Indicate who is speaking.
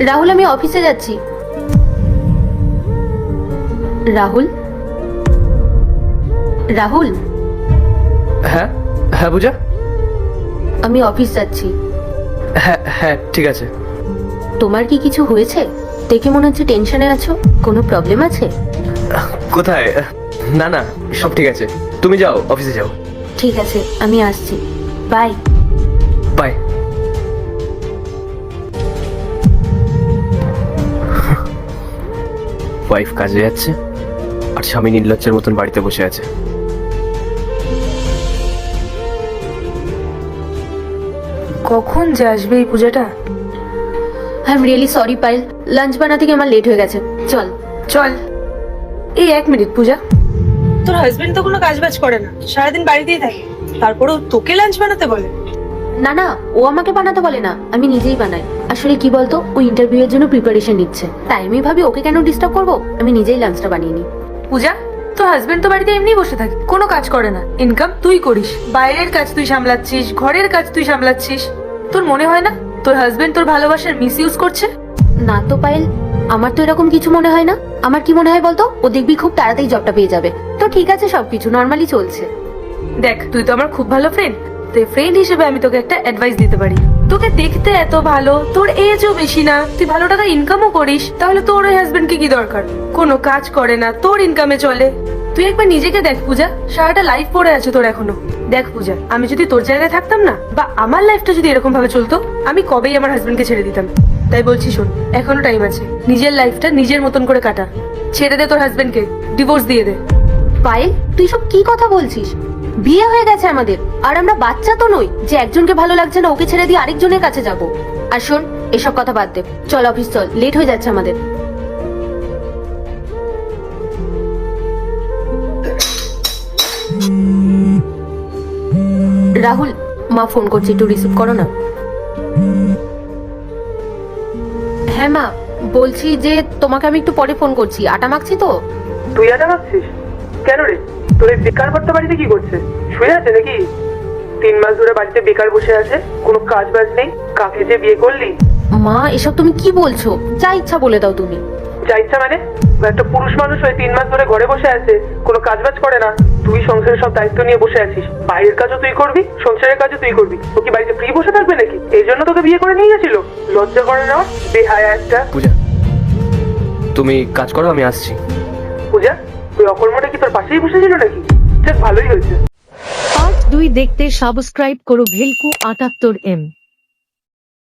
Speaker 1: রাহুল, আমি অফিসে যাচ্ছি। রাহুল, রাহুল।
Speaker 2: হ্যাঁ হ্যাঁ পূজা।
Speaker 1: আমি অফিস যাচ্ছি।
Speaker 2: হ্যাঁ হ্যাঁ ঠিক আছে।
Speaker 1: তোমার কি কিছু হয়েছে? দেখে মনে হচ্ছে টেনশনে আছো। কোনো প্রবলেম আছে?
Speaker 2: কোথায়? না না, সব ঠিক আছে। তুমি যাও, অফিসে যাও।
Speaker 1: ঠিক আছে, আমি আসছি। বাই।
Speaker 2: বাই। ওয়াইফ কাজে যাচ্ছে আর স্বামী নির্লজ্জের মতন বাড়িতে বসে আছে।
Speaker 3: কখন যে আসবে এই পূজাটা?
Speaker 1: I am really sorry Payel, lunch বানাতে গিয়ে আমার লেট হয়ে গেছে। চল।
Speaker 3: চল। এই 1 মিনিট পূজা, তোর হাজবেন্ড তো কোনো কাজ বাজ করে না, সারাদিন বাড়িতেই থাকে, তারপরেও তোকে লাঞ্চ বানাতে বলে?
Speaker 1: না না, ও আমাকে বানাতে বলে না, আমি নিজেই বানাই। আসলে কি বলতো, ও ইন্টারভিউ এর জন্য প্রিপারেশন নিচ্ছে, তাই আমি ভাবি ওকে কেন ডিস্টার্ব করবো, আমি নিজেই লাঞ্চটা বানিয়ে নিই।
Speaker 3: পূজা, তোর হাজবেন্ড তো বাড়িতে এমনি বসে থাকে, কোনো কাজ করে না, ইনকাম তুই করিস, বাইরের কাজ তুই সামলাচ্ছিস, ঘরের কাজ তুই সামলাচ্ছিস। তোর মনে হয় না তোর হাজবেন্ড তোর ভালোবাসার মিস ইউজ করছে?
Speaker 1: না তো পায়েল, আমার তো এরকম কিছু মনে হয় না। আমার কি মনে হয় বলতো, ও দেখবি খুব তাড়াতাড়ি জবটা পেয়ে যাবে। তো ঠিক আছে, সবকিছু নর্মালি চলছে।
Speaker 3: দেখ, তুই তো আমার খুব ভালো ফ্রেন্ড, তুই ফ্রেন্ড হিসেবে আমি তোকে একটা অ্যাডভাইস দিতে পারি। তোকে দেখতে এত ভালো, তোর এজও বেশি না, তুই ভালো টাকা ইনকামও করিস, তাহলে তোর ওই হাজবেন্ডকে কি দরকার? কোনো কাজ করে না, তোর ইনকামে চলে। তুই একবার নিজেকে দেখ পূজা, সারাটা লাইফ পড়ে আছে তোর এখনো। দেখ পূজা, আমি যদি তোর জায়গায় থাকতাম না, বা আমার লাইফটা যদি এরকম ভাবে চলতো, আমি কবেই আমার হাজবেন্ডকে ছেড়ে দিতাম। তাই বলছি শোন, এখনো টাইম আছে, নিজের লাইফটা নিজের মতন করে কাটা। ছেড়ে দে তোর হাজবেন্ডকে, ডিভোর্স দিয়ে দে।
Speaker 1: পায়েল, তুই সব কি কথা বলছিস? বিয়ে হয়ে গেছে আমাদের, আর আমরা বাচ্চা তো নই যে একজনকে ভালো লাগছে না ওকে ছেড়ে দিয়ে আরেকজনের কাছে যাব। আর শোন, এসব কথা বাদ দে, চল অফিস চল, লেট হয়ে যাচ্ছে আমাদের। রাহুল, মা ফোন করছে, একটু রিসিভ করো না। হ্যাঁ মা, বলছি যে তোমাকে আমি একটু পরে ফোন করছি, আটা মাখছি তো।
Speaker 4: তুই আটা মাখছিস কেন রে? তোর এই বেকার বাচ্চা বাড়িতে কি করছে? শুয়ে আছে নাকি? 3 মাস ধরে বাড়িতে বেকার বসে আছে, কোনো কাজ বাজ নেই। কাকে যে বিয়ে করলি?
Speaker 1: মা, এসব তুমি কি বলছো? যা ইচ্ছা বলে দাও তুমি।
Speaker 4: যা ইচ্ছা মানে? একটা পুরুষ মানুষ হয়ে 3 মাস ধরে ঘরে বসে আছে, কোনো কাজ বাজ করে না। তুই সংসারের সব দায়িত্ব নিয়ে বসে আছিস, বাইরের কাজও তুই করবি, সংসারের কাজও তুই করবি। ও কি বাড়িতে ফ্রি বসে থাকবে নাকি? এই জন্য তোকে বিয়ে করে নিয়ে গেছিল? লজ্জা করে না? বেহায়া একটা।
Speaker 2: পূজা, তুমি কাজ করো, আমি আসছি।
Speaker 4: পূজা, তুই অকর্মটা কি তোর পাশেই বসেছিল নাকি? যাক, ভালোই হয়েছে।
Speaker 5: পার্ট 2 দেখতে সাবস্ক্রাইব করো ভেলকু 78M।